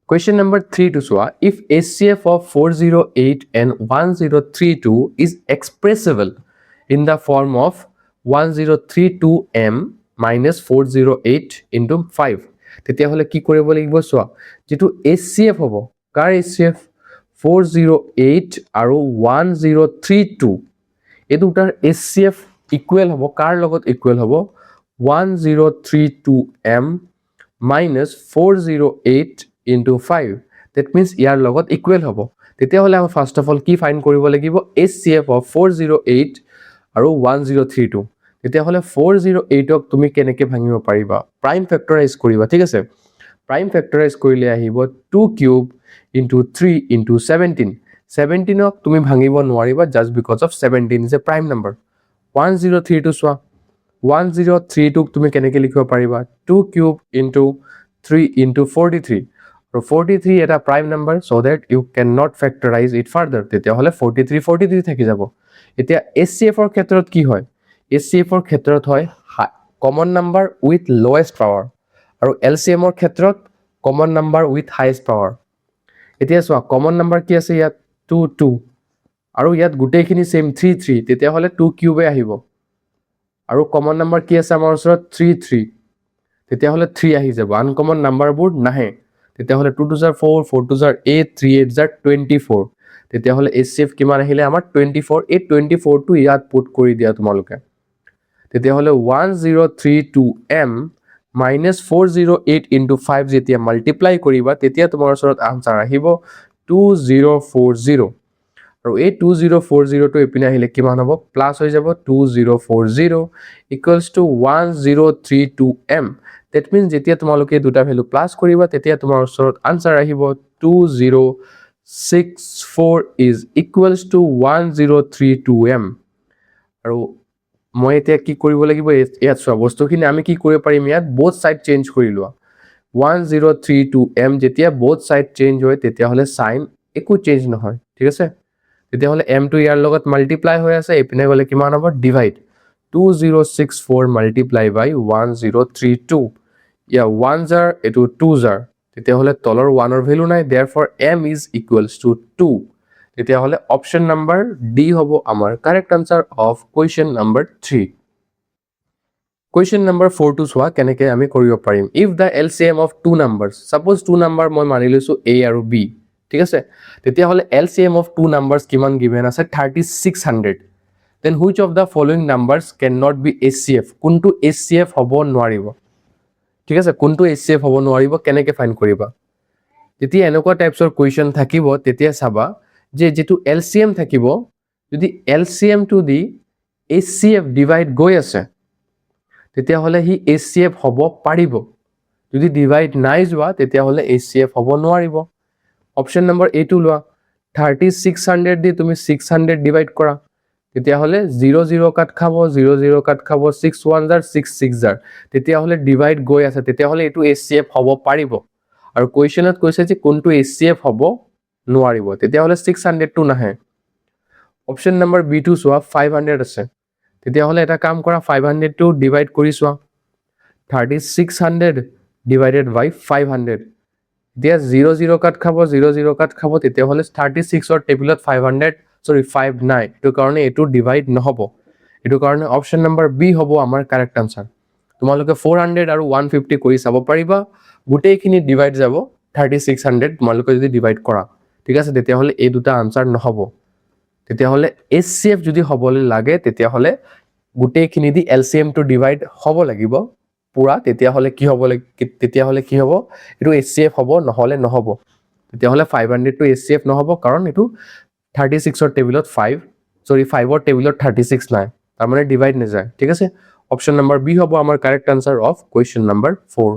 Question number 3 to Swa. If HCF of 408 and 1032 is expressible in the form of 1032m minus 408 into 5, তেতিয়া হলে কি কৰিব লাগিব সোৱা যেটো HCF হ'ব কাৰ HCF 408 আৰু 1032 এই দুটাৰ HCF ইকুৱেল হ'ব কাৰ লগত ইকুৱেল হ'ব 1032m minus 408 into 5 that means ইয়াৰ লগত ইকুৱেল হ'ব তেতিয়া হলে আমি ফাৰ্স্ট অফ অল কি ফাইন্ড কৰিব লাগিব HCF of 408 আৰু 1032 তেতিয়া হলে 408 ক তুমি কেনেকৈ ভাঙিব পাৰিবা প্ৰাইম ফেক্টৰাইজ কৰিবা ঠিক আছে প্ৰাইম ফেক্টৰাইজ কৰিলে আহিব 2 কিউব into 3 into 17 17 ক তুমি ভাঙিব নোৱাৰিবা just because of 17 is a prime number 1032 সোৱা 1032 ক তুমি কেনেকৈ লিখিব পাৰিবা 2 কিউব into 3 into 43 So 43 এটা prime number so that you cannot factorize it further. তেতিয়া হলে 43 থাকি যাব এতিয়া HCF ৰ ক্ষেত্ৰত কি হয় HCF ৰ ক্ষেত্ৰত হয় common number with lowest power আৰু LCM ৰ ক্ষেত্ৰত common number with highest power এতিয়া সোৱা common number কি আছে ইয়াত 2 2 আৰু ইয়াত গুটেইখিনি সেম 3 3 তেতিয়া হলে 2 কিউবে আহিব আৰু common number কি আছে আমাৰ ওচৰত 3 3 তেতিয়া হলে 3 আহি যাব uncommon number বোৰ নাহে তেতিয়া হলে 2 2 are 4 4 2 are 8 3 8 are 24 তেতিয়া হলে HCF কিমান আহিলে আমাৰ 24 এই 24 টো ইয়াত পুট কৰি দিয়া তোমালোকে তেতিয়া হলে 1032m minus 408 into 5 যেতিয়া মাল্টিপ্লাই কৰিবা তেতিয়া তোমাৰ ওচৰত আনসাৰ আহিব 2040 আৰু এই 2040 টো এপিনে আহিলে কিমান হ'ব প্লাস হৈ যাব 2040 equals to 1032m that means যেতিয়া তোমালোকে দুটা ভ্যালু প্লাস কৰিবা তেতিয়া তোমাৰ ওচৰত আনসাৰ আহিব 2064 is equals to 1032m আৰু মই এতিয়া কি কৰিব লাগিব ইয়াত সব বস্তুখিনি আমি কি কৰিব পাৰিম ইয়াত both side চেঞ্জ কৰি লোৱা 1032m যেতিয়া both side চেঞ্জ হয় তেতিয়া হলে সাইন একো চেঞ্জ নহয় ঠিক আছে তেতিয়া হলে m টো ইয়াৰ লগত মাল্টিপ্লাই হৈ আছে এপিনে গলে কিমান হ'ব divide 2064 multiply by 1032 yeah 1s are etu 2s are তেতিয়া হলে তলৰ 1 ৰ ভ্যালু নাই therefore m is equals to 2 তেতিয়া হলে option number D হ'ব আমাৰ correct answer of question number 3 question number 4 to সোৱা কেনেকৈ আমি কৰিব পাৰিম if the LCM of two numbers suppose two number মই মানি লৈছো a আৰু b ঠিক আছে তেতিয়া হলে LCM of two numbers কিমান given আছে 3600 then which of the following numbers cannot be HCF কোনটো HCF হ'ব নোৱাৰিব ঠিক আছে কোনটো HCF হ'ব নোৱাৰিব কেনেকৈ ফাইন্ড কৰিবা যেতিয়া এনেকুৱা টাইপছৰ কোৱেশ্চন থাকিব তেতিয়া চাবা যে যেটো LCM থাকিব যদি LCM to the HCF divide গৈ আছে তেতিয়া হলে হি HCF হ'ব পাৰিব যদি ডিভাইড নাই যোৱা তেতিয়া হলে HCF হ'ব নোৱাৰিব অপচন নম্বৰ A টো লোৱা 3600 দি তুমি 600 ডিভাইড কৰা তেতিয়া হলে 0 0 কাট খাব 0 0 কাট খাব 6 1s are 6 6s are তেতিয়া হলে ডিভাইড গৈ আছে তেতিয়া হলে এটো HCF হ'ব পাৰিব আৰু কোৱেশ্চনত কৈছে যে কোনটো HCF হ'ব নোৱাৰিব তেতিয়া হলে 600 টো নাহে অপচন নম্বৰ B টো সোৱা 500 আছে তেতিয়া হলে এটা কাম কৰা 500 টো ডিভাইড কৰি সোৱা 3600 divided by 500 দিয়া 0 0 কাট খাব 0 0 কাট খাব তেতিয়া হলে 36 ৰ টেবুলত 500 sorry 5 নাই এটো কাৰণে এটো ডিভাইড নহব এটো কাৰণে অপচন নম্বৰ বি হ'ব আমাৰ কাৰেক্ট আনসাৰ তোমালোকে 400 আৰু 150 কৰি চাব পাৰিবা গুটেইখিনি ডিভাইড যাব 3600 তোমালোকে যদি ডিভাইড কৰা ঠিক আছে তেতিয়া হলে এই দুটা আনসার নহব তেতিয়া হলে HCF যদি হবলে লাগে তেতিয়া হলে গুটেইখিনি দি LCM টু ডিভাইড হ'ব লাগিব পুৰা তেতিয়া হলে কি হ'ব এটো HCF হ'ব নহলে নহব তেতিয়া হলে 500 টু HCF নহব কাৰণ এটো 36 ৰ টেবুলত 5 sorry 5 ৰ টেবুলত 36 নাই তাৰ মানে ডিভাইড না যায় ঠিক আছে অপচন নম্বৰ বি হ'ব আমাৰ correct answer of question number 4